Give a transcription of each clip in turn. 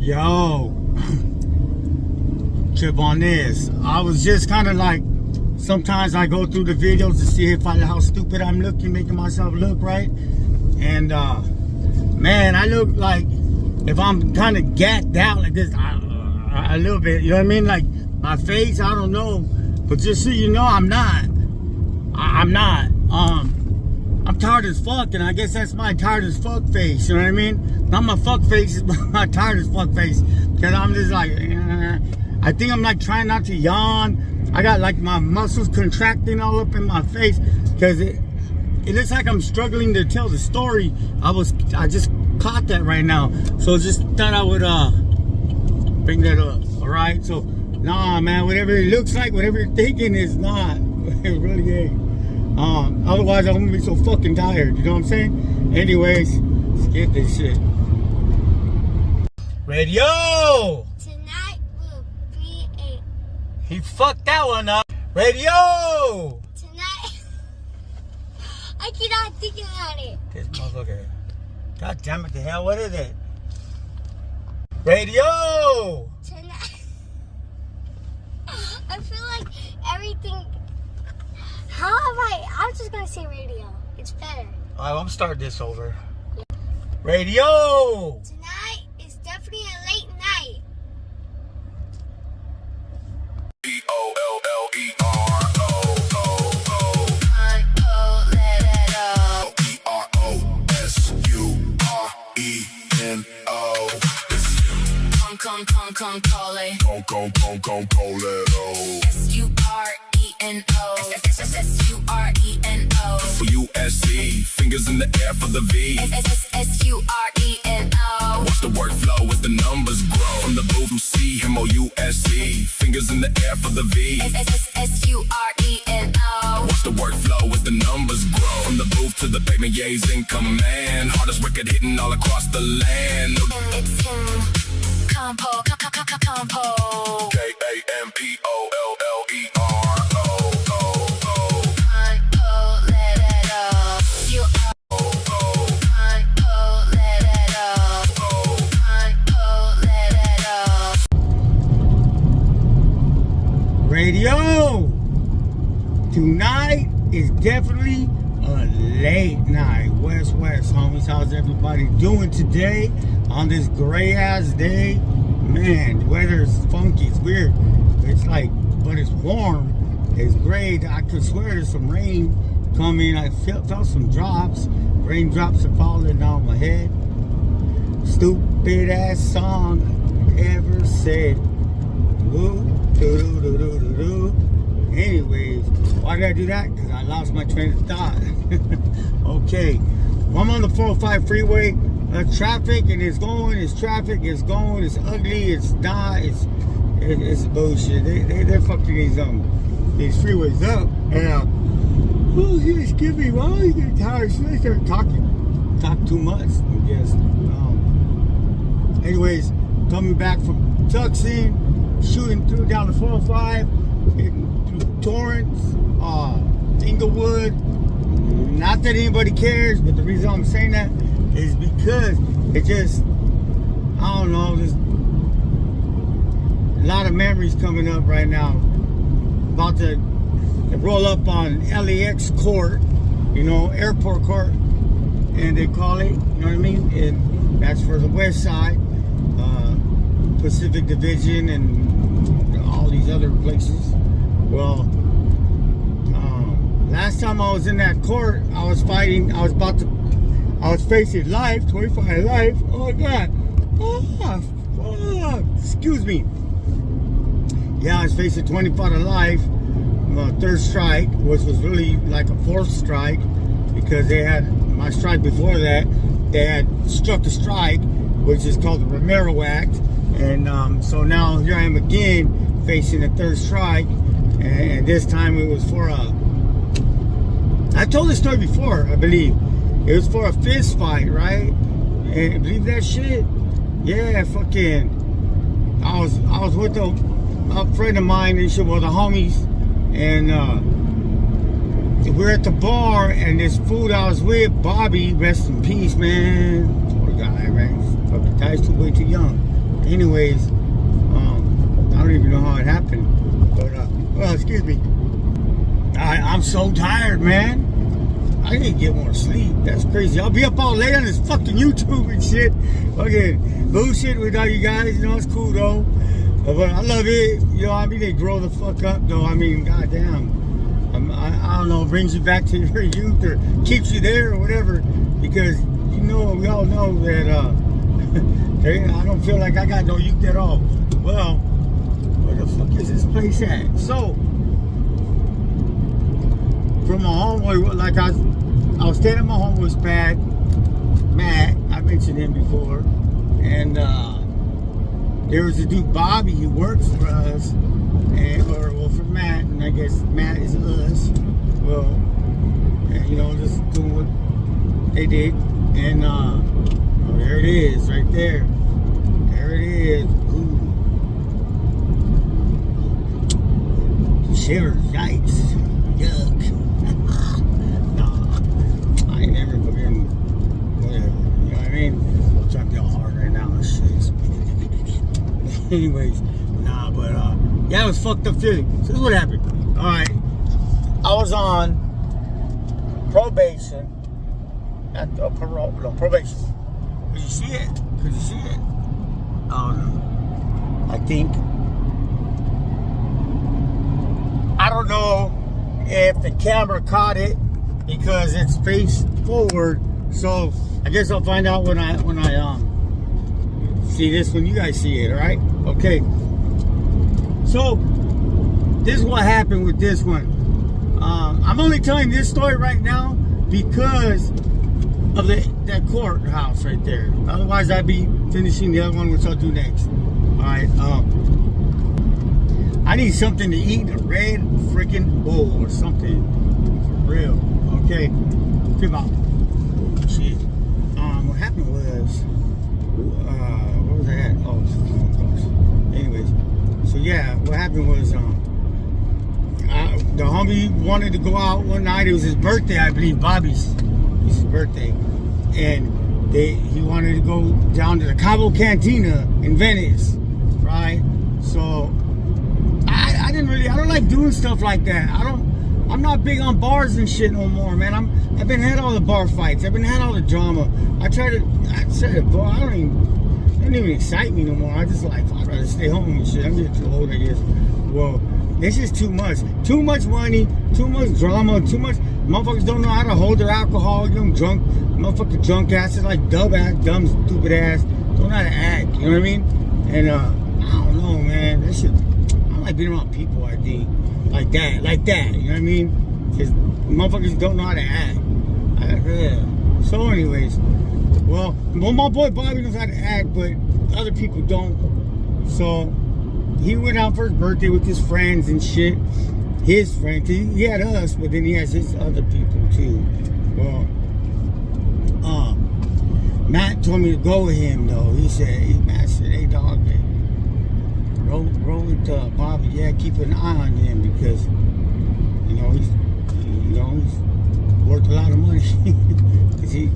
Yo, trip on this. I was just kind of like, sometimes I go through the videos to see how stupid I'm looking, making myself look right. And man, I look like if I'm kind of gacked out like this, a little bit. You know what I mean? Like my face, I don't know, but just so you know, I'm not. I'm not. I'm tired as fuck, and I guess that's my tired as fuck face. You know what I mean? Not my fuck face, it's my tired as fuck face. Because I'm just like, I think I'm like trying not to yawn. I got like my muscles contracting all up in my face because it looks like I'm struggling to tell the story. I just caught that right now, so just thought I would bring that up. All right, so nah, man, whatever it looks like, whatever you're thinking is not. It really ain't. Otherwise I'm gonna be so fucking tired, you know what I'm saying? Anyways, let's get this shit. Radio! Tonight will be He fucked that one up. Radio! Tonight... I cannot think about it. This motherfucker. God damn it to hell, what is it? Radio! Tonight... I feel like everything... I'm just gonna say radio. It's better. Alright, I'm gonna start this over. Radio! Tonight is definitely a late night. Come, call it. S-U-R-E-N-O. S-U-R-E-N-O. U-S-E, fingers in the air for the V. S-U-R-E-N-O. Watch the workflow as the numbers grow. From the booth to C, M-O-U-S-E, fingers in the air for the V. S-U-R-E-N-O. Watch the workflow as the numbers grow. From the booth to the pavement, ye's in command. Hardest record hitting all across the land. It's him. Compo. Radio! Tonight is definitely a late night. West, homies. How's everybody doing today on this gray ass day? Man, the weather's funky. It's weird. It's like, but it's warm. It's gray. I could swear there's some rain coming. I felt some drops. Raindrops are falling on my head. Stupid ass song ever said. Anyways, why did I do that? Because I lost my train of thought. Okay, well, I'm on the 405 freeway. Traffic, and it's going. It's traffic. It's going. It's ugly. It's not. It's bullshit. They're fucking these freeways up. And excuse me, why are you getting tired? So they start talk too much, I guess. Anyways, coming back from Tucson, shooting through down the 405, hitting through Torrance, Inglewood. Not that anybody cares, but the reason I'm saying that is because it just, I don't know, there's a lot of memories coming up right now. About to roll up on LAX court, airport court, and they call it, you know what I mean? And that's for the west side, Pacific Division, and all these other places. Well, last time I was in that court, I was facing life, 25 life. Oh God. Oh, fuck. Excuse me. Yeah, I was facing 25 to life. Third strike, which was really like a fourth strike, because they had my strike before that. They had struck a strike, which is called the Romero Act. And so now here I am again facing a third strike. And this time it was for I told this story before, I believe. It was for a fist fight, right? And believe that shit? Yeah, fucking. I was with a friend of mine and shit, well, the homies, and we're at the bar, and this fool I was with, Bobby, rest in peace, man. Poor guy, man. Fucking guy's way too young. anyways, I don't even know how it happened. But, well, excuse me. I'm so tired, man. I need to get more sleep. That's crazy. I'll be up all late on this fucking YouTube and shit. Fucking bullshit with all you guys. You know, it's cool, though. But I love it. You know, I mean, they grow the fuck up, though. I mean, goddamn. I don't know, brings you back to your youth or keeps you there or whatever. Because, you know, we all know that I don't feel like I got no youth at all. Well, where the fuck is this place at? So, from my homeboy, like I was staying at my homeboy's pad, Matt, I mentioned him before, and there was a dude, Bobby, who worked for us, well, for Matt, and I guess Matt is us, well, and, you know, just doing what they did, and, oh, there it is, right there, there it is, ooh, shivers, yikes, yuck. Nah, I ain't never fucking whatever. You know what I mean? I'm trying to be all hard right now and shit. Anyways, nah, but yeah, it was fucked up feeling. So this is what happened. Alright. I was on probation. Not parole, no, probation. Could you see it? Could you see it? I don't know. I think. I don't know if the camera caught it because it's faced forward. So I guess I'll find out when I see this when you guys see it. All right? Okay. So this is what happened with this one. I'm only telling this story right now because of that courthouse right there. Otherwise, I'd be finishing the other one, which I'll do next. All right. I need something to eat, a red freaking bowl or something. For real. Okay. Come on. Oh, shit. What happened was, where was I at? Oh gosh. Anyways. So yeah, what happened was, the homie wanted to go out one night. It was his birthday, I believe, Bobby's. It's his birthday. And he wanted to go down to the Cabo Cantina in Venice. Right? So, I don't like doing stuff like that. I'm not big on bars and shit no more, man. I've been had all the bar fights. I've been had all the drama. I said, bro, it don't even excite me no more. I just like, I'd rather stay home and shit. I'm getting too old, I guess. Well, this is too much. Too much money, too much drama, too much. Motherfuckers don't know how to hold their alcohol. You know, drunk, motherfucking drunk asses, like dumb, stupid ass. Don't know how to act, you know what I mean? And, I don't know, man. That shit, I don't like being around people, I think. Like that, you know what I mean? Because motherfuckers don't know how to act. So anyways, well, my boy Bobby knows how to act, but other people don't. So he went out for his birthday with his friends and shit. His friends, he had us, but then he has his other people too. Well, Matt told me to go with him though. Matt said, hey dog, man, roll with Bobby. Yeah, keep an eye on him because he's worth a lot of money. Cause he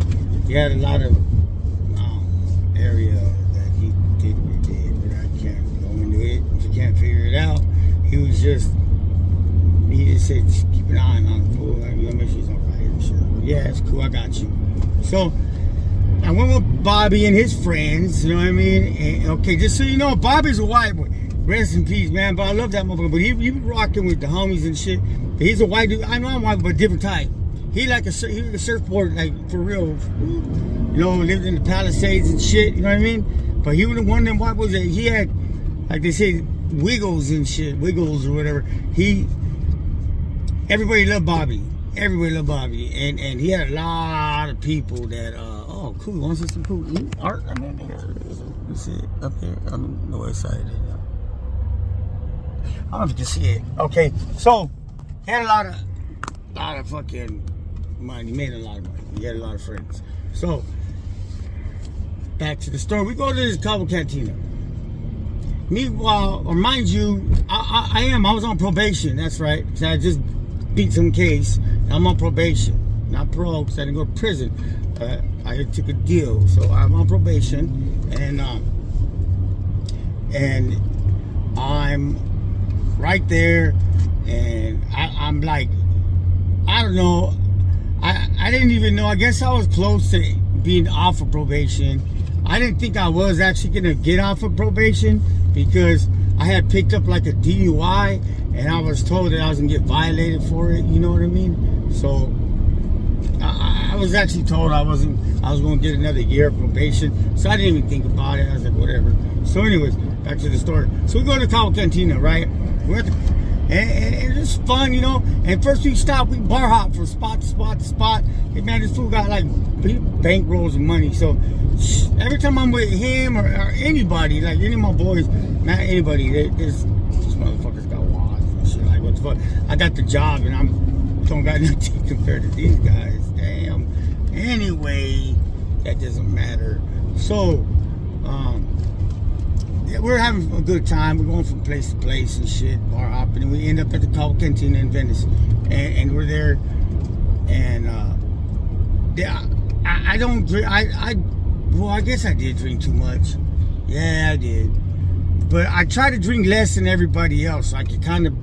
had a lot of area that he did what he did, but I can't go into it if you can't figure it out. He just said just keep an eye on him. You'll make sure he's alright and shit. Yeah, it's cool. I got you. So I went with Bobby and his friends. You know what I mean? And, okay, just so you know, Bobby's a white boy. Rest in peace, man. But I love that motherfucker. But he be rocking with the homies and shit. But he's a white dude. I know I'm white, but a different type. He like a surfboard, like for real. You know, lived in the Palisades and shit. You know what I mean? But he was one of them white boys that he had, like they say, wiggles and shit, wiggles or whatever. Everybody loved Bobby. Everybody loved Bobby, and he had a lot of people that. Oh, cool. Want to see some cool art? I mean, you see it up there on the west side. I don't know if you can see it. Okay, so he had a lot of fucking money. He made a lot of money. He had a lot of friends. So back to the story. We go to this Cabo Cantina. Meanwhile, or mind you, I was on probation. That's right. So I just beat some case. I'm on probation, not parole, because I didn't go to prison. I took a deal, so I'm on probation, and and I'm right there, and I'm like, I don't know, I didn't even know. I guess I was close to being off of probation. I didn't think I was actually gonna get off of probation because I had picked up like a DUI, and I was told that I was gonna get violated for it. You know what I mean? So I was actually told I was gonna get another year of probation. So I didn't even think about it. I was like, whatever. So anyways, back to the story. So we go to Cabo Cantina, right? We're at the, and it's fun, you know. And first we stopped, we bar hop from spot to spot to spot. And man, this fool got like bank rolls of money. So every time I'm with him or anybody, like any of my boys, not anybody, this motherfucker's got walls and shit. Like, what the fuck? I got the job and don't got nothing compared to these guys. Damn. Anyway, that doesn't matter. So, yeah, we're having a good time. We're going from place to place and shit, bar hopping, and we end up at the Cabo Cantina in Venice, and we're there, and yeah, I don't drink. Well, I guess I did drink too much. Yeah, I did, but I try to drink less than everybody else, so I can kind of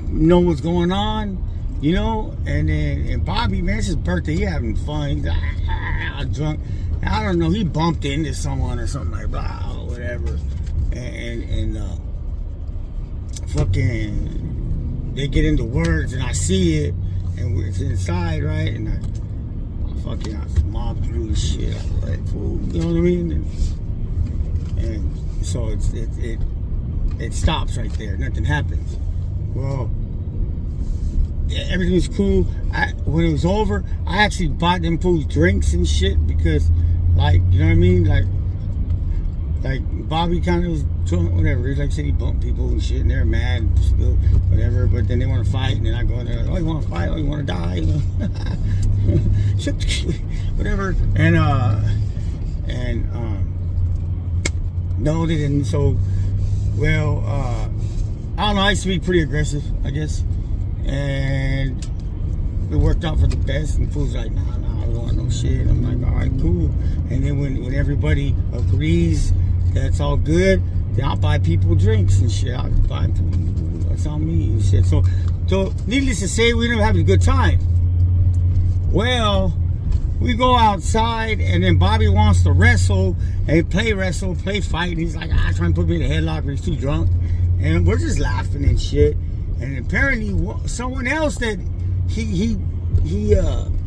know what's going on, you know. And Bobby, man, it's his birthday. He having fun. He's drunk. I don't know. He bumped into someone or something like blah, or whatever. And fucking, they get into words, and I see it, and it's inside, right? And I mob through the shit. I'm like, fool, you know what I mean? And so it stops right there. Nothing happens. Well, yeah, everything was cool. When it was over, I actually bought them fools drinks and shit because, like, you know what I mean? Like Bobby kind of was drunk, whatever. He's like, said he bumped people and shit, and they're mad, still, whatever. But then they want to fight, and then I go in there, oh, you want to fight? Oh, you want to die? You know? Whatever. And no, they didn't. So, well, I don't know. I used to be pretty aggressive, I guess, and it worked out for the best. And fools like, nah, I don't want no shit. I'm like, all right, cool. And then when everybody agrees that's all good, then I'll buy people drinks and shit. I'll buy them. That's on me and shit. So needless to say, we ended up having a good time. Well, we go outside, and then Bobby wants to wrestle and play fight. And he's like, trying to put me in a headlock, but he's too drunk. And we're just laughing and shit. And apparently, someone else that he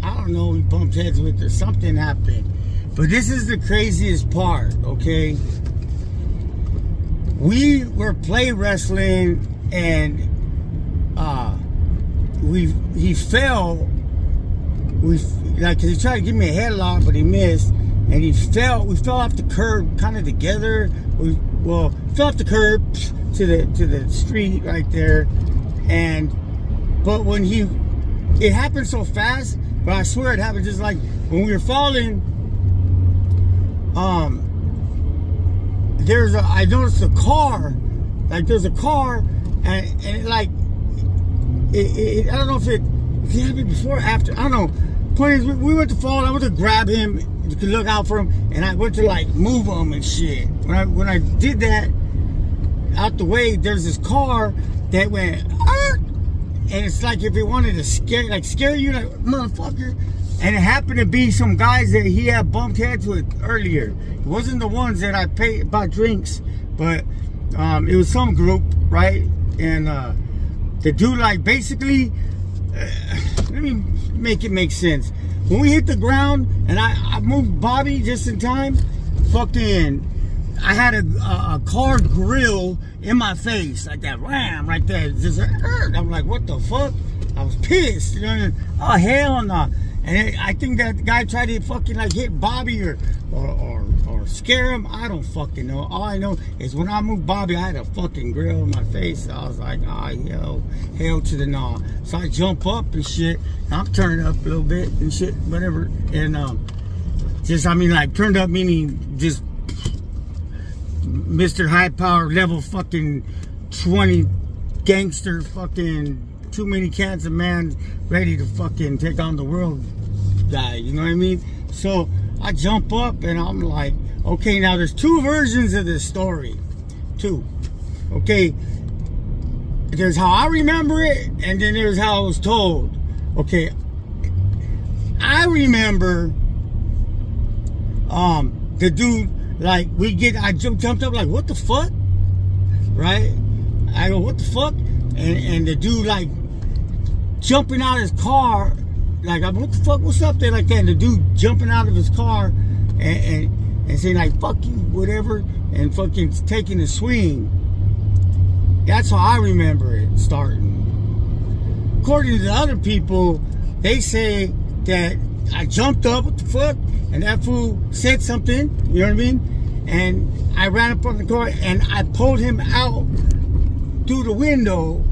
I don't know, he bumped heads with or something happened. But this is the craziest part, okay? We were play wrestling, and he fell. Cause he tried to give me a headlock, but he missed, and we fell off the curb kind of together. Fell off the curb to the street right there, but when it happened so fast, but I swear it happened just like when we were falling. I noticed a car, like there's a car, and it like I don't know if it happened before or after. I don't know. Point is, we went to fall. I went to grab him to look out for him, and I went to like move him and shit. When I did that, out the way, there's this car that went, and it's like if it wanted to scare you, like motherfucker. And it happened to be some guys that he had bumped heads with earlier. It wasn't the ones that I paid bought drinks, but it was some group, right? And the dude, like, basically, let me make it make sense. When we hit the ground and I moved Bobby just in time, fucking, I had a car grill in my face, like that, ram, right there. Just I'm like, what the fuck? I was pissed, you know? Oh, hell no. And I think that the guy tried to fucking like hit Bobby or scare him. I don't fucking know. All I know is when I moved Bobby, I had a fucking grill in my face. I was like, hell to the no. So I jump up and shit. I'm turning up a little bit and shit, whatever. And turned up meaning just Mr. High Power level fucking 20 gangster fucking too many cans of man ready to fucking take on the world guy, you know what I mean? So I jump up and I'm like, okay, now there's two versions of this story. too. Okay, there's how I remember it, and then there's how I was told. Okay, I remember the dude, like, I jumped up like, what the fuck? Right? I go, what the fuck? And the dude, like, jumping out of his car, like, what the fuck, what's up there, like that? And the dude jumping out of his car and saying, like, fuck you, whatever, and fucking taking a swing. That's how I remember it starting. According to the other people, they say that I jumped up, what the fuck? And that fool said something, you know what I mean? And I ran up on the car and I pulled him out through the window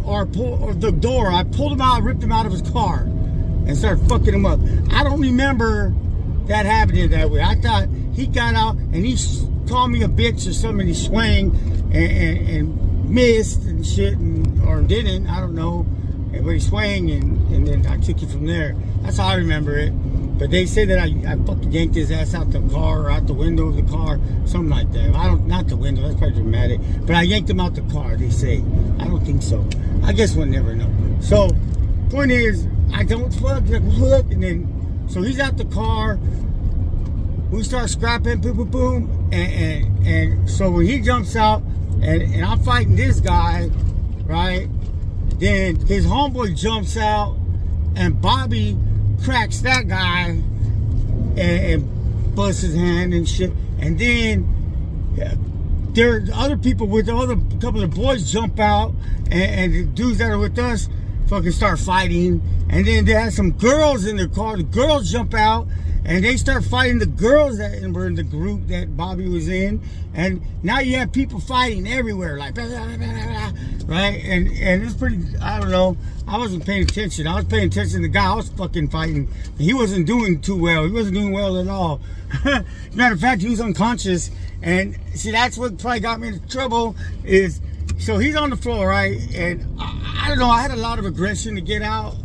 or the door. I pulled him out, ripped him out of his car and started fucking him up. I don't remember that happening that way. I thought he got out and he called me a bitch or something. He swang and missed and shit, or didn't, I don't know. But he swang and then I took it from there. That's how I remember it. But they say that I fucking yanked his ass out the car or out the window of the car, something like that. Not the window, that's probably dramatic. But I yanked him out the car, they say. I don't think so. I guess we'll never know. So, point is, I don't fuck, and then, so he's out the car. We start scrapping, boom, boom, boom. And so when he jumps out, and I'm fighting this guy, right? Then his homeboy jumps out, and Bobby cracks that guy and busts his hand and shit. And then there other people with the other couple of boys jump out, and the dudes that are with us fucking start fighting. And then they had some girls in their car. The girls jump out and they start fighting the girls that were in the group that Bobby was in. And now you have people fighting everywhere, like blah, blah, blah, blah, right? And it's pretty, I don't know. I wasn't paying attention. I was paying attention to the guy I was fucking fighting. He wasn't doing too well. He wasn't doing well at all. As a matter of fact, he was unconscious. And see, that's what probably got me into trouble is, so he's on the floor, right? And I don't know, I had a lot of aggression to get out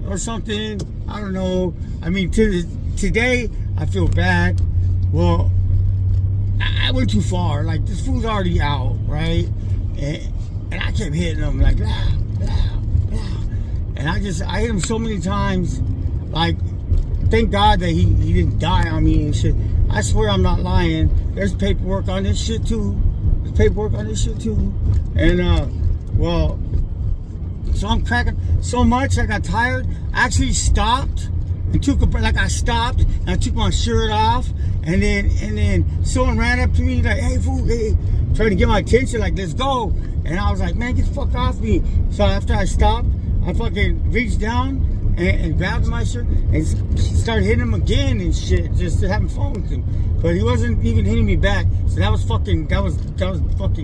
or something. I don't know. I mean, today, I feel bad. Well, I went too far. Like, this fool's already out, right? And I kept hitting him, like, blah, blah, blah. And I hit him so many times. Like, thank God that he didn't die on me and shit. I swear I'm not lying. There's paperwork on this shit, too. And, well, so I'm cracking so much, I got tired. I actually stopped and I stopped and I took my shirt off, and then someone ran up to me like, hey fool, hey, trying to get my attention, like, let's go. And I was like, man, get the fuck off me. So after I stopped, I fucking reached down and grabbed my shirt and started hitting him again and shit, just having fun with him. But he wasn't even hitting me back. So that was fucking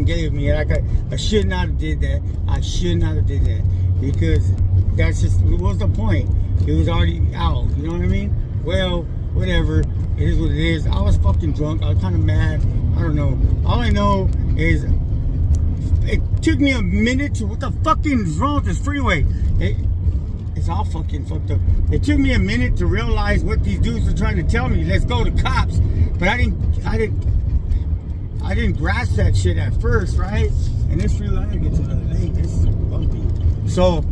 gay of me. Like, I should not have did that. I should not have did that. Because that's just, what was the point? It was already out, you know what I mean? Well, whatever, it is what it is. I was fucking drunk, I was kind of mad, I don't know. All I know is, it took me a minute to, what the fucking is wrong with this freeway? It's all fucking fucked up. It took me a minute to realize what these dudes were trying to tell me. Let's go to cops. But I didn't grasp that shit at first, right? And this freeway, I didn't get to another lane. This is bumpy. So,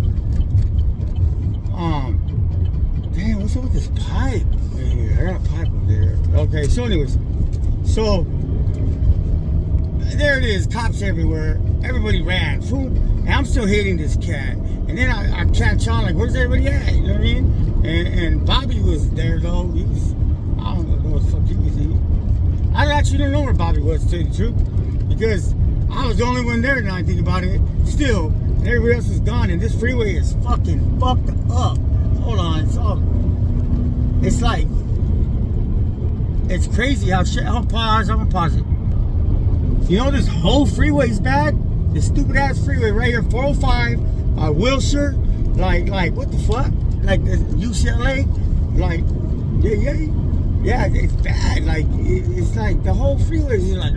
damn, what's up with this pipe right here? I got a pipe over there. Okay, so anyways, so there it is, cops everywhere. Everybody ran. And I'm still hitting this cat. And then I catch on, like, where's everybody at? You know what I mean? And Bobby was there, though. He was, I don't know what the fuck he was in. I actually don't know where Bobby was, to tell you the truth. Because I was the only one there, now I think about it. Still, everybody else is gone, and this freeway is fucking fucked up. Hold on, it's like, it's crazy how shit, I'm gonna pause it. You know this whole freeway is bad? This stupid ass freeway right here, 405, Wilshire, like what the fuck? Like the UCLA, like, yeah, it's bad. Like, it's like the whole freeway is like,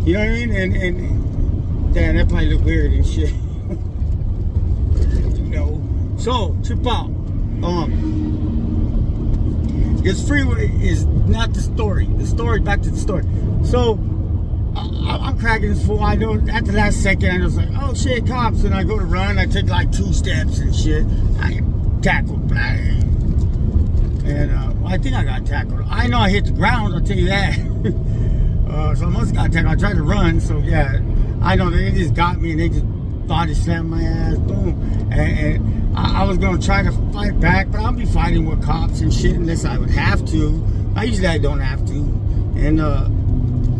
you know what I mean? And damn, that probably look weird and shit. You know. So, trip out. This freeway is not the story. The story, back to the story. So, I'm cracking this fool. I know at the last second, I was like, oh shit, cops. And I go to run. I take like 2 steps and shit. I get tackled, bang. And I think I got tackled. I know I hit the ground, I'll tell you that. So I must have got tackled. I tried to run, so yeah. I know they just got me and they just body slammed my ass, boom. And I was gonna try to fight back, but I'll be fighting with cops and shit unless I would have to. Usually I don't have to. And I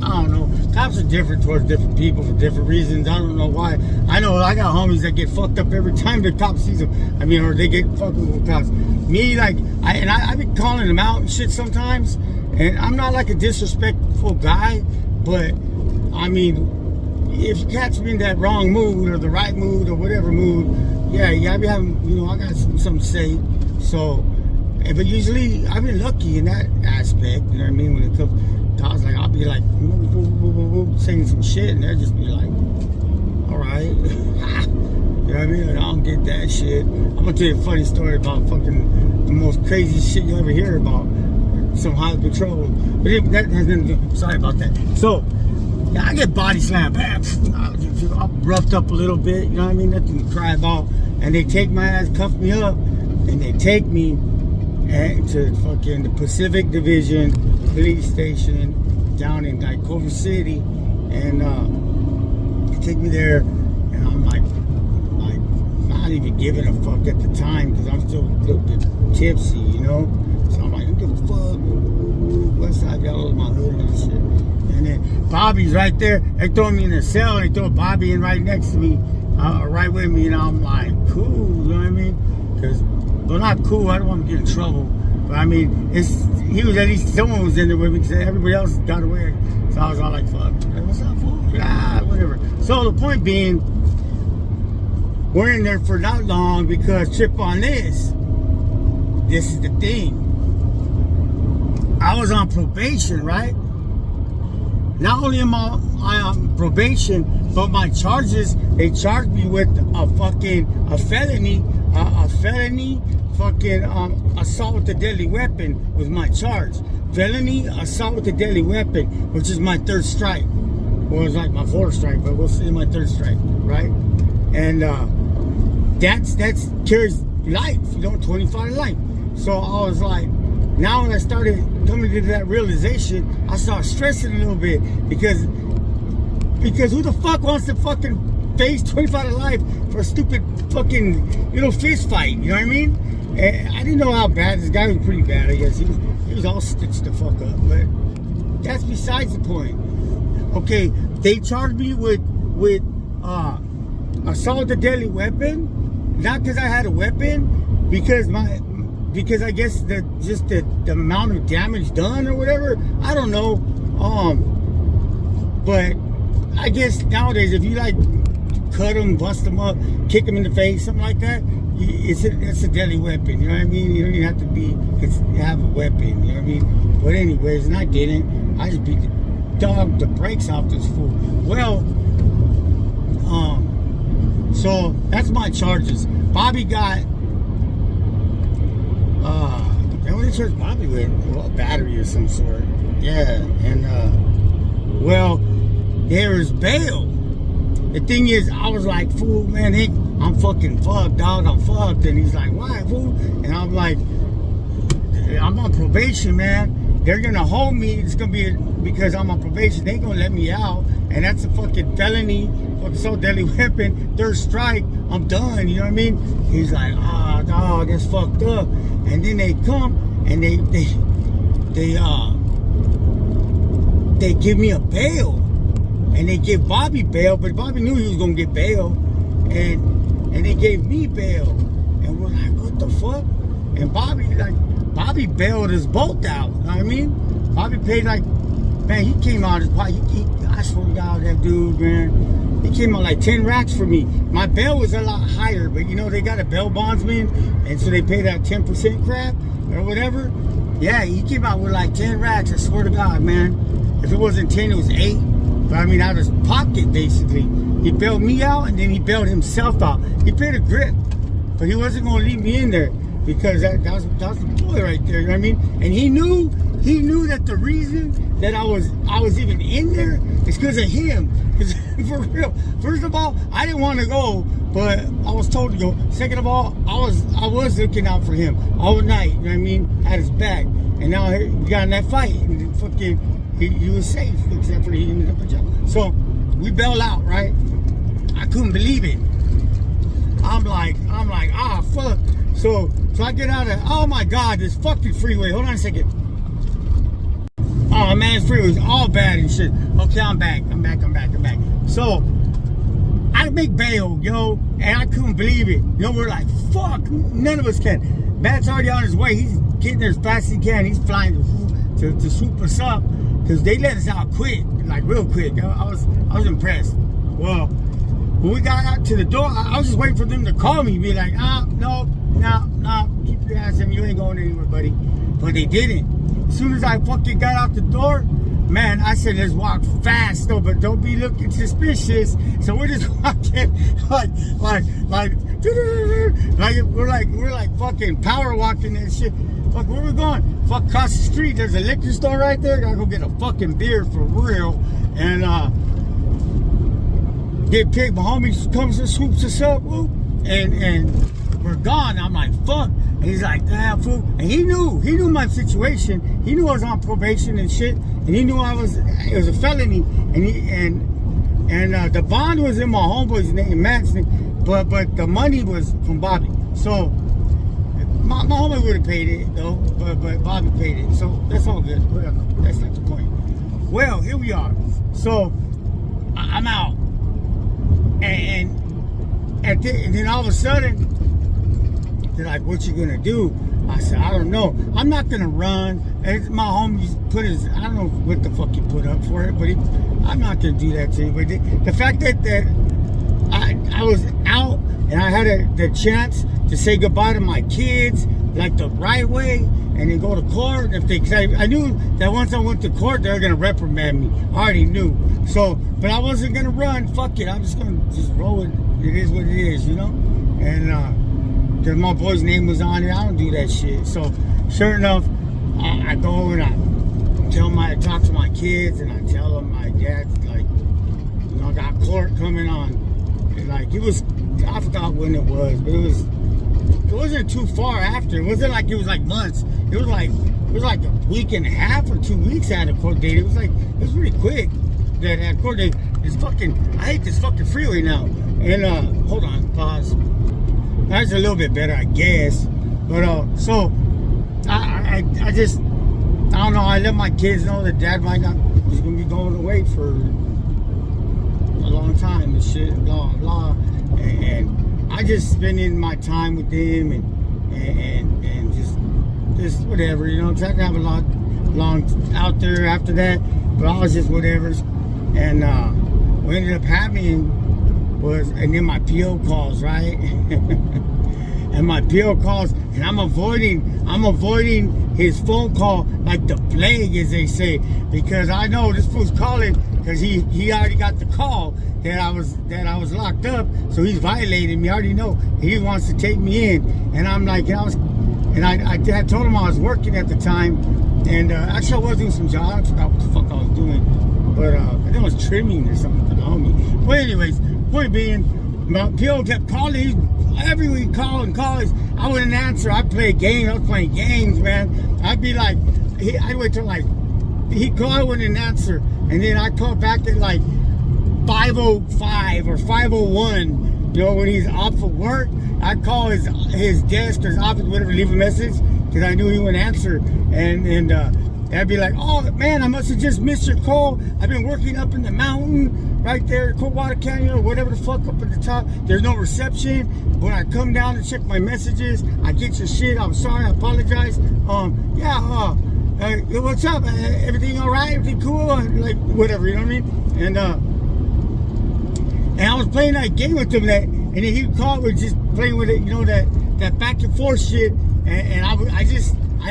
don't know. Cops are different towards different people for different reasons. I don't know why. I know I got homies that get fucked up every time the cop sees them. I mean, or they get fucked with cops. Me, like, I've been calling them out and shit sometimes. And I'm not like a disrespectful guy, but I mean, if you catch me in that wrong mood or the right mood or whatever mood, yeah, you gotta be having, you know, I got something to say. So, but usually I've been lucky in that aspect, you know what I mean? When it comes to cops, like, I'll be like, saying some shit, and they'll just be like, all right. You know what I mean? Like, I don't get that shit. I'm gonna tell you a funny story about fucking the most crazy shit you ever hear about. Some high patrol. But that has nothing to do. Sorry about that. So, yeah, I get body slammed. Bam. I'm roughed up a little bit, you know what I mean? Nothing to cry about. And they take my ass, cuff me up, and they take me to fucking the Pacific Division Police Station down in like Culver City. And they take me there, and I'm like not even giving a fuck at the time because I'm still a little bit tipsy, you know? So I'm like, I don't give a fuck. West side got all my hood and shit. And then Bobby's right there. They throw me in a cell. They throw Bobby in right next to me, right with me. And I'm like, cool, you know what I mean? Because, well, not cool. I don't want to get in trouble. But I mean, he was at least, someone was in there with me because everybody else got away. So I was all like, fuck, what's up, fool? Ah, whatever. So the point being, we're in there for not long because trip on this is the thing. I was on probation, right? Not only am I on probation, but my charges, they charged me with a felony fucking assault with a deadly weapon was my charge. Felony assault with a deadly weapon, which is my 3rd strike. Well, it's like my 4th strike, but we'll see my 3rd strike, right? And that's carries life, you know, 25 to life. So I was like, now when I started coming to that realization, I started stressing a little bit because who the fuck wants to fucking face 25 to life for a stupid fucking little fist fight? You know what I mean? And I didn't know how bad this guy was. Pretty bad, I guess. He was all stitched the fuck up, but that's besides the point. Okay, they charged me with assault with a deadly weapon, not because I had a weapon, because I guess the amount of damage done or whatever, I don't know. But I guess nowadays if you like cut them, bust them up, kick them in the face, something like that, it's a deadly weapon. You know what I mean? You don't even have to have a weapon. You know what I mean? But anyways, and I didn't. I just beat the brakes off this fool. Well, so that's my charges. Bobby got. They only charged Bobby with a battery or some sort. Yeah, and well, there's bail. The thing is, I was like, fool, man, I'm fucking fucked, dog. I'm fucked. And he's like, why, fool? And I'm like, I'm on probation, man. They're gonna hold me. It's gonna be because I'm on probation. They ain't gonna let me out, and that's a fucking felony, fucking assault deadly weapon, 3rd strike. I'm done. You know what I mean? He's like, dog, that's fucked up. And then they come and they give me a bail, and they give Bobby bail, but Bobby knew he was gonna get bail, and they gave me bail, and we're like, what the fuck? And Bobby bailed us both out. You know what I mean? Bobby paid like, man, he came out his pocket. I swear to God, that dude, man, he came out like 10 racks for me. My bail was a lot higher, but you know, they got a bail bondsman, and so they pay that 10% crap or whatever. Yeah, he came out with like 10 racks, I swear to God, man. If it wasn't 10, it was 8. But I mean, out of his pocket, basically. He bailed me out, and then he bailed himself out. He paid a grip, but he wasn't going to leave me in there because that was the boy right there, you know what I mean? And he knew that the reason that I was even in there is it's because of him. 'Cause for real, first of all, I didn't want to go, but I was told to go. Second of all, I was looking out for him all night. You know what I mean? Had his back, and now he got in that fight, and fucking he was safe except for he ended up in jail. So we bailed out, right? I couldn't believe it. I'm like, ah, fuck. So I get out of, oh my God, this fucking freeway. Hold on a second. Oh man, this freeway was all bad and shit. Okay, I'm back. So I make bail, yo, and I couldn't believe it. You know, we're like, fuck, none of us can. Matt's already on his way. He's getting there as fast as he can. He's flying to swoop us up because they let us out quick, like real quick. I was impressed. Well, when we got out to the door, I was just waiting for them to call me, be like, no, keep your ass in, you ain't going anywhere, buddy. But they didn't. As soon as I fucking got out the door, man, I said, let's walk fast though, but don't be looking suspicious. So we're just walking like we're like fucking power walking and shit. Fuck, where we going? Fuck, across the street, there's a liquor store right there. Gotta go get a fucking beer for real. And get picked. My homie comes and swoops us up, and we're gone. I'm like, fuck. And he's like, damn, fool. And he knew my situation. He knew I was on probation and shit. And he knew it was a felony. And the bond was in my homeboy's name, Matt's name, but the money was from Bobby. So my homie would have paid it though, but Bobby paid it. So that's all good. Whatever. That's not the point. Well, here we are. So I'm out. And then all of a sudden, they're like, what you gonna do? I said, I don't know. I'm not gonna run. And my homie put his, I don't know what the fuck he put up for it, but I'm not gonna do that to him. But the fact that I was out and I had the chance to say goodbye to my kids, like the right way, and then go to court. Cause I knew that once I went to court, they were gonna reprimand me. I already knew. So, but I wasn't gonna run. Fuck it. I'm just gonna roll it. It is what it is, you know. And cause my boy's name was on it. I don't do that shit. So, sure enough, I go and I talk to my kids, and I tell them my dad's like, you know, I got court coming on. And like it was, I forgot when it was, but it wasn't too far after. It wasn't like it was like months. It was like a week and a half or 2 weeks out of court date. It was pretty quick that at court date. It's fucking, I hate this fucking freeway now. And hold on, pause. That's a little bit better, I guess. But so I just, I don't know. I let my kids know that dad might not, he's gonna be going away for a long time and shit, blah blah. And I just spending my time with them and just whatever, you know. I didn't have a lot long out there after that, but I was just whatever. And what ended up happening was, and then my PO calls, right? And my PO calls, and I'm avoiding his phone call like the plague, as they say, because I know this fool's calling because he already got the call that I was locked up, so he's violating me. I already know he wants to take me in, and I'm like, I had told him I was working at the time, and actually I was doing some job. I forgot what the fuck I was doing, but I think I was trimming or something for the homie. But anyways, point being, my PO kept calling. Every week calling, I wouldn't answer. I'd play games. I was playing games, man. I'd be like, I'd wait till like he called, I wouldn't answer, and then I call back at like 5:05 or 5:01. You know, when he's off of work, I'd call his desk or his office, whatever, leave a message because I knew he wouldn't answer, and I'd be like, oh man, I must have just missed your call. I've been working up in the mountain right there, Coldwater Canyon or whatever the fuck up at the top. There's no reception. When I come down to check my messages, I get your shit. I'm sorry, I apologize. What's up? Everything all right? Everything cool? Like whatever, you know what I mean? And I was playing that game with him, and then he called me just playing with it, you know, that back and forth shit. And I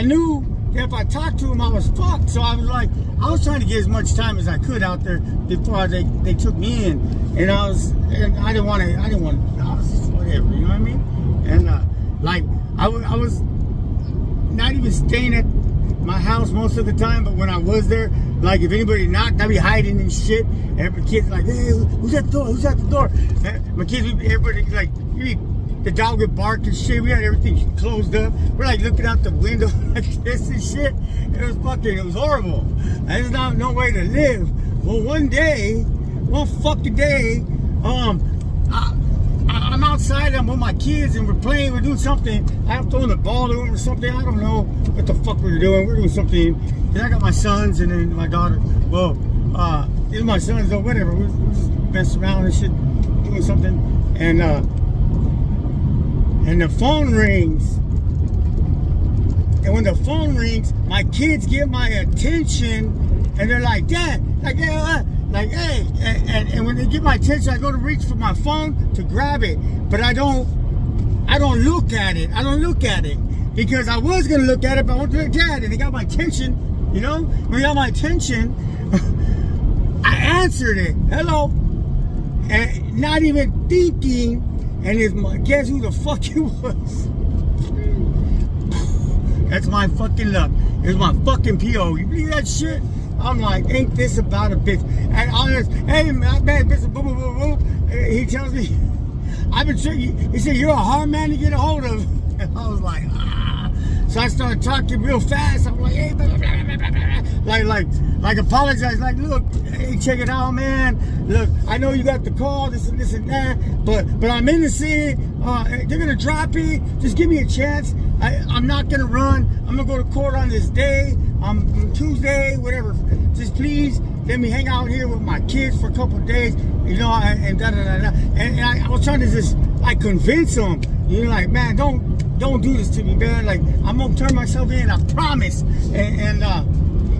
knew that if I talked to him, I was fucked. So I was like, I was trying to get as much time as I could out there before they took me in. And I didn't want to, I was just whatever, you know what I mean? And I was not even staying at my house most of the time, but when I was there, Like if anybody knocked, I'd be hiding and shit. Every kid's like, hey, who's at the door? Who's at the door? And my kids, everybody like, the dog would bark and shit. We had everything closed up. We're like looking out the window like this and shit. It was horrible. There's not no way to live. Well, one fucking day, I'm outside, I'm with my kids, and we're playing, we're doing something. I'm throwing the ball to them or something. I don't know what the fuck we're doing. We're doing something. And I got my sons and then my daughter. Well, these are my sons, or whatever. We're just messing around and shit, doing something. And the phone rings. And when the phone rings, my kids get my attention, and they're like, Dad, like, yeah, like, hey, and when they get my attention, I go to reach for my phone to grab it, but I don't look at it. I don't look at it because I was gonna look at it, but I went to their dad, and they got my attention. You know, when they got my attention, I answered it, hello, and not even thinking, and guess who the fuck it was? That's my fucking luck. It's my fucking PO. You believe that shit? I'm like, ain't this about a bitch? And all this, hey man, bitch, boom, boom, boom, boom. He tells me, I've been sure. He said, you're a hard man to get a hold of. And I was like, ah. So I started talking real fast. I'm like, hey, blah, blah, blah, blah, blah. Like apologize. Like, look, hey, check it out, man. Look, I know you got the call, this and that, but I'm innocent. They're gonna drop it. Just give me a chance. I'm not gonna run. I'm gonna go to court on this day. Tuesday, whatever. Just please let me hang out here with my kids for a couple of days, you know, and da da da da. And I was trying to just like convince them, you know, like, man, don't do this to me, man. Like, I'm gonna turn myself in, I promise. And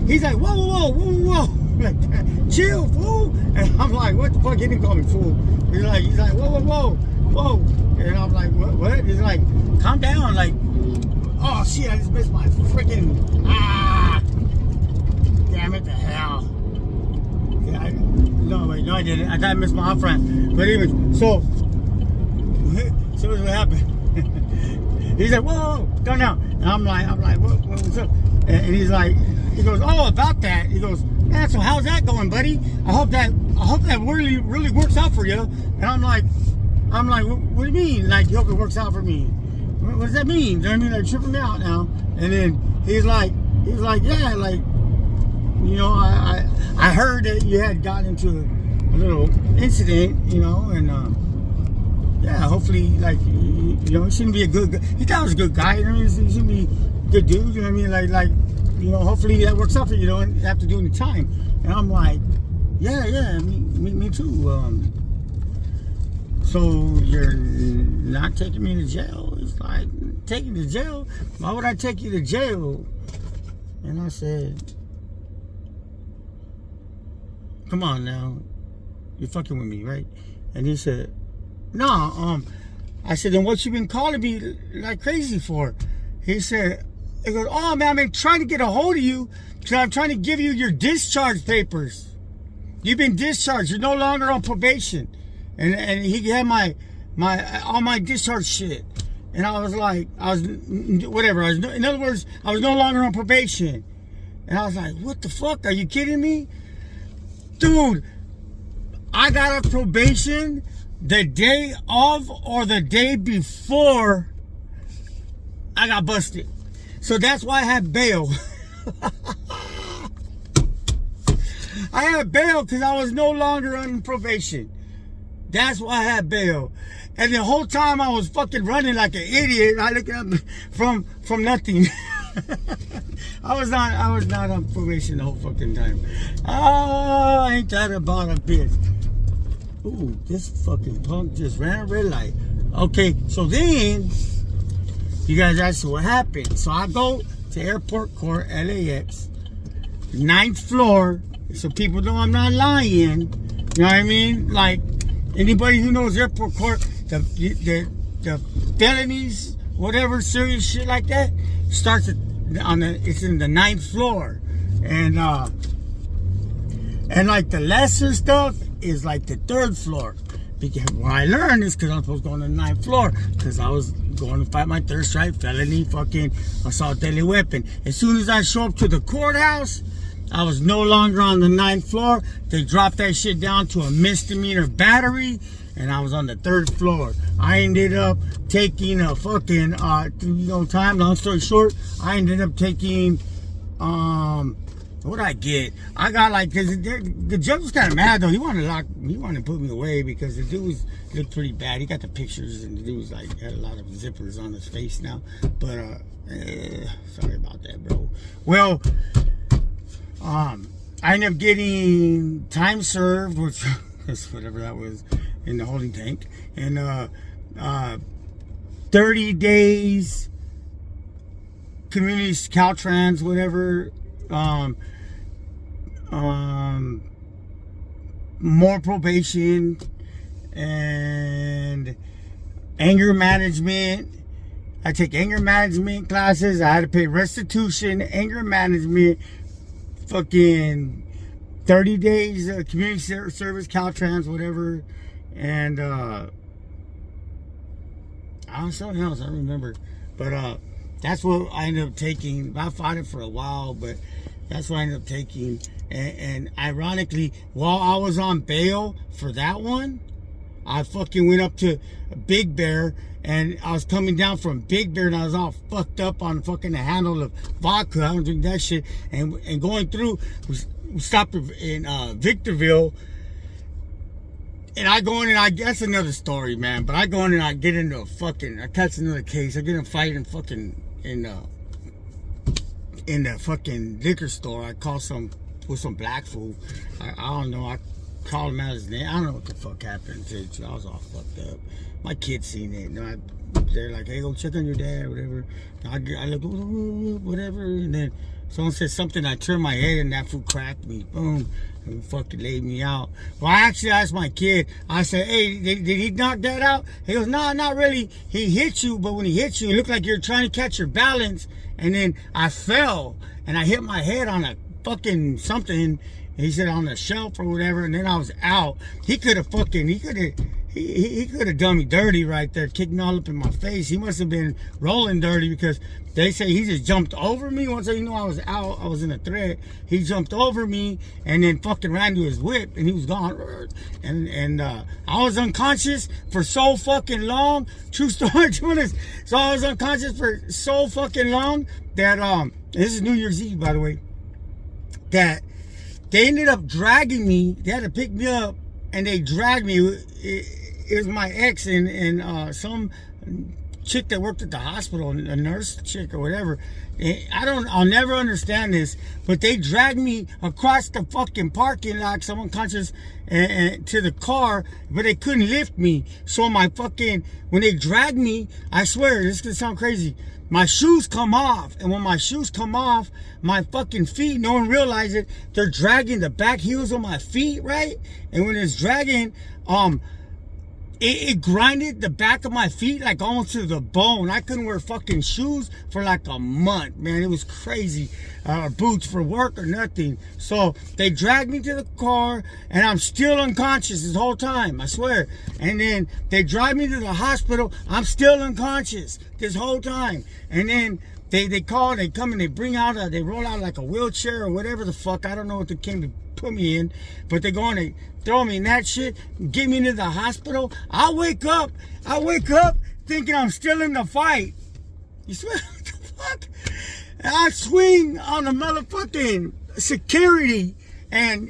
he's like, whoa, like, chill, fool. And I'm like, what the fuck? He didn't call me fool. He's like, whoa. And I'm like, what? He's like, calm down, like. Oh shit, I just missed my freaking, damn it to hell. Yeah, no, I didn't. I thought I missed my hot front. But anyways, so this is what happened. He's like, whoa, calm down. And I'm like, what's up? And he goes, oh, about that. He goes, man, so how's that going, buddy? I hope that really works out for you. And I'm like, what do you mean? Like, you hope it works out for me? What does that mean? You know what I mean? They're tripping me out now. And then he's like, yeah, like, you know, I heard that you had gotten into a little incident, you know, and yeah, hopefully, like, you know, he shouldn't be a good guy. He thought he was a good guy, you know, he shouldn't be a good dude, you know what I mean? Like, you know, hopefully that works out for you, you know, and you have to do any time. And I'm like, yeah, me too. So you're not taking me to jail? It's like, take you to jail? Why would I take you to jail? And I said, come on now, you're fucking with me, right? And he said, no, I said, then what you been calling me like crazy for? He goes, oh man, I've been trying to get a hold of you because I'm trying to give you your discharge papers. You've been discharged, you're no longer on probation. And he had all my discharge shit. And I was like, in other words, I was no longer on probation. And I was like, what the fuck? Are you kidding me? Dude, I got off probation the day of or the day before I got busted. So that's why I had bail. I had bail because I was no longer on probation. That's why I had bail. And the whole time I was fucking running like an idiot. I looked up from nothing. I was not on probation the whole fucking time. Oh, ain't that about a bitch? Ooh, this fucking punk just ran a red light. Okay, so then you guys ask what happened. So I go to Airport Court, LAX, 9th floor, so people know I'm not lying. You know what I mean? Like, anybody who knows Airport Court, the felonies, whatever, serious shit like that, starts it's in the 9th floor. And like the lesser stuff is like the 3rd floor. Because what I learned is because I'm supposed to go on the 9th floor, because I was going to fight my 3rd strike felony fucking assault deadly weapon. As soon as I show up to the courthouse, I was no longer on the 9th floor. They dropped that shit down to a misdemeanor battery, and I was on the 3rd floor. I ended up taking a fucking, time, long story short, I ended up taking, what'd I get? I got like, cause the judge was kind of mad though. He wanted to put me away because the dude looked pretty bad. He got the pictures and the dude was like, had a lot of zippers on his face now. But, sorry about that, bro. Well, I ended up getting time served, which is whatever that was, in the holding tank. And, 30 days, community Caltrans, whatever, more probation, and anger management. I take anger management classes. I had to pay restitution, anger management, fucking 30 days community service, Caltrans, whatever, and something else I don't remember, but that's what I ended up taking. I fought it for a while, but that's what I ended up taking. And ironically, while I was on bail for that one, I fucking went up to Big Bear, and I was coming down from Big Bear, and I was all fucked up on fucking a handle of vodka. I don't drink that shit. And going through, we stopped in Victorville, and I go in and that's another story, man. But I go in and I get into I catch another case. I get in a fight in fucking in the fucking liquor store. I call some black fool. I don't know. I called him out his name. I don't know what the fuck happened. I was all fucked up. My kids seen it. They're like, hey, go check on your dad, whatever. I look, whatever, and then someone said something. I turned my head and that fool cracked me. Boom. And fucking laid me out. Well, I actually asked my kid. I said, hey, did he knock that out? He goes, no, not really. He hit you, but when he hit you, it looked like you're trying to catch your balance. And then I fell, and I hit my head on a fucking something. He said on the shelf or whatever, and then I was out. He could have done me dirty right there, kicked me all up in my face. He must have been rolling dirty, because they say he just jumped over me. Once he knew I was out, I was in a threat. He jumped over me and then fucking ran to his whip, and he was gone. And I was unconscious for so fucking long. True story, so I was unconscious for so fucking long that this is New Year's Eve, by the way, that they ended up dragging me. They had to pick me up, and they dragged me. It was my ex and some chick that worked at the hospital, a nurse chick or whatever. I'll never understand this, but they dragged me across the fucking parking lot, so I'm unconscious, and to the car, but they couldn't lift me. So when they dragged me, I swear, this is gonna sound crazy, my shoes come off, and when my shoes come off, my fucking feet, no one realized it, they're dragging the back heels of my feet, right? And when it's dragging, it grinded the back of my feet like almost to the bone. I couldn't wear fucking shoes for like a month, man. It was crazy. Boots for work or nothing. So they dragged me to the car, and I'm still unconscious this whole time, I swear. And then they drive me to the hospital. I'm still unconscious this whole time. And then they come and they bring out they roll out like a wheelchair or whatever the fuck. I don't know what they came to put me in, but they go and they throw me in that shit, get me into the hospital. I wake up thinking I'm still in the fight. You swear? What the fuck? And I swing on the motherfucking security, and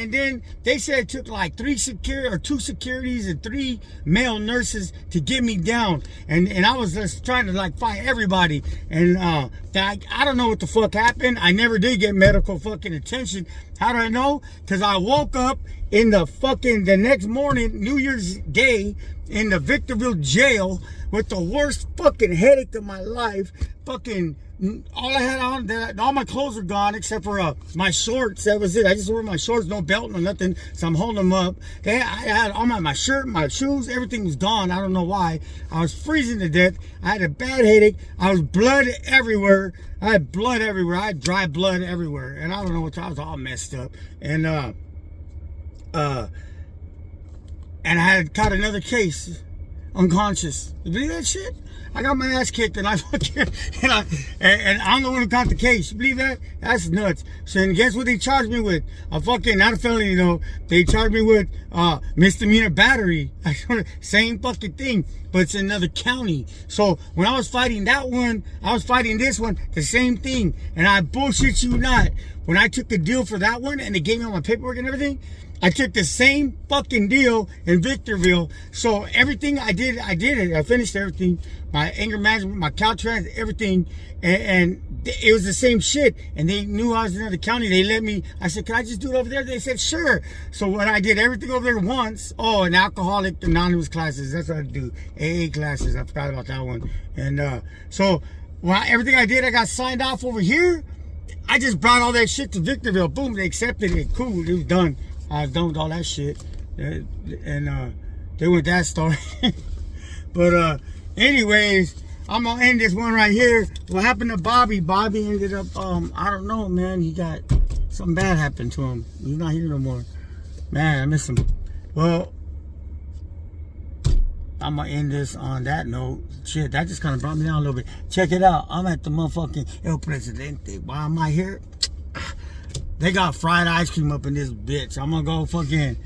then they said it took like two securities and 3 male nurses to get me down, and I was just trying to like fight everybody, and I don't know what the fuck happened. I never did get medical fucking attention. How do I know? Because I woke up in the next morning, New Year's Day, in the Victorville jail with the worst fucking headache of my life. Fucking all I had on, all my clothes were gone except for my shorts. That was it. I just wore my shorts, no belt, no nothing. So I'm holding them up. I had all my shirt, my shoes, everything was gone. I don't know why. I was freezing to death. I had a bad headache. I was blood everywhere. I had blood everywhere. I had dry blood everywhere. And I don't know what, I was all messed up. And I had caught another case, unconscious. You believe that shit? I got my ass kicked, and I fucking and I'm the one who got the case. You believe that? That's nuts. So and guess what they charged me with? A fucking, not a felony though. They charged me with misdemeanor battery. Same fucking thing, but it's another county. So when I was fighting that one, I was fighting this one, the same thing. And I bullshit you not. When I took the deal for that one and they gave me all my paperwork and everything, I took the same fucking deal in Victorville. So everything I did it. I finished everything. My anger management, my Caltrans, everything. And it was the same shit. And they knew I was in another county. They let me. I said, can I just do it over there? They said, sure. So when I did everything over there once, and Alcoholic Anonymous classes. That's what I do. AA classes. I forgot about that one. And so everything I did, I got signed off over here. I just brought all that shit to Victorville. Boom, they accepted it. Cool, it was done. I was done with all that shit. And they went that story. But anyways, I'm gonna end this one right here. What happened to Bobby? Bobby ended up, I don't know, man. He got, something bad happened to him. He's not here no more. Man, I miss him. Well, I'm gonna end this on that note. Shit, that just kind of brought me down a little bit. Check it out. I'm at the motherfucking El Presidente. Why am I here? They got fried ice cream up in this bitch. I'm gonna go fucking,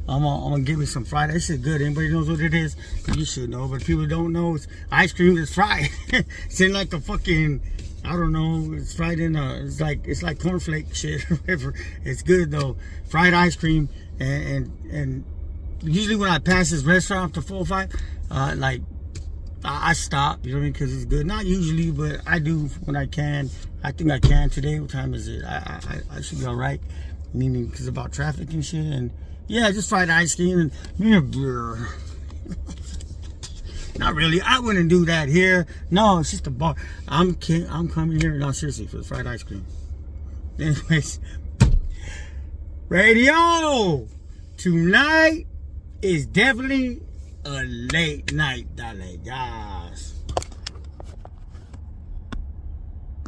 I'm gonna give me some fried. That shit good. Anybody knows what it is? You should know, but people don't know. It's ice cream that's fried. It's in like a fucking, I don't know. It's fried in it's like cornflake shit or whatever. It's good though. Fried ice cream and usually when I pass this restaurant after 405, like I stop, you know what I mean, because it's good. Not usually, but I do when I can. I think I can today. What time is it? I should be all right. Meaning because about traffic and shit. And yeah, just fried ice cream and beer. Not really. I wouldn't do that here. No, it's just a bar. I'm coming here. No, seriously, for the fried ice cream. Anyways, radio tonight is definitely a late night, dale, guys.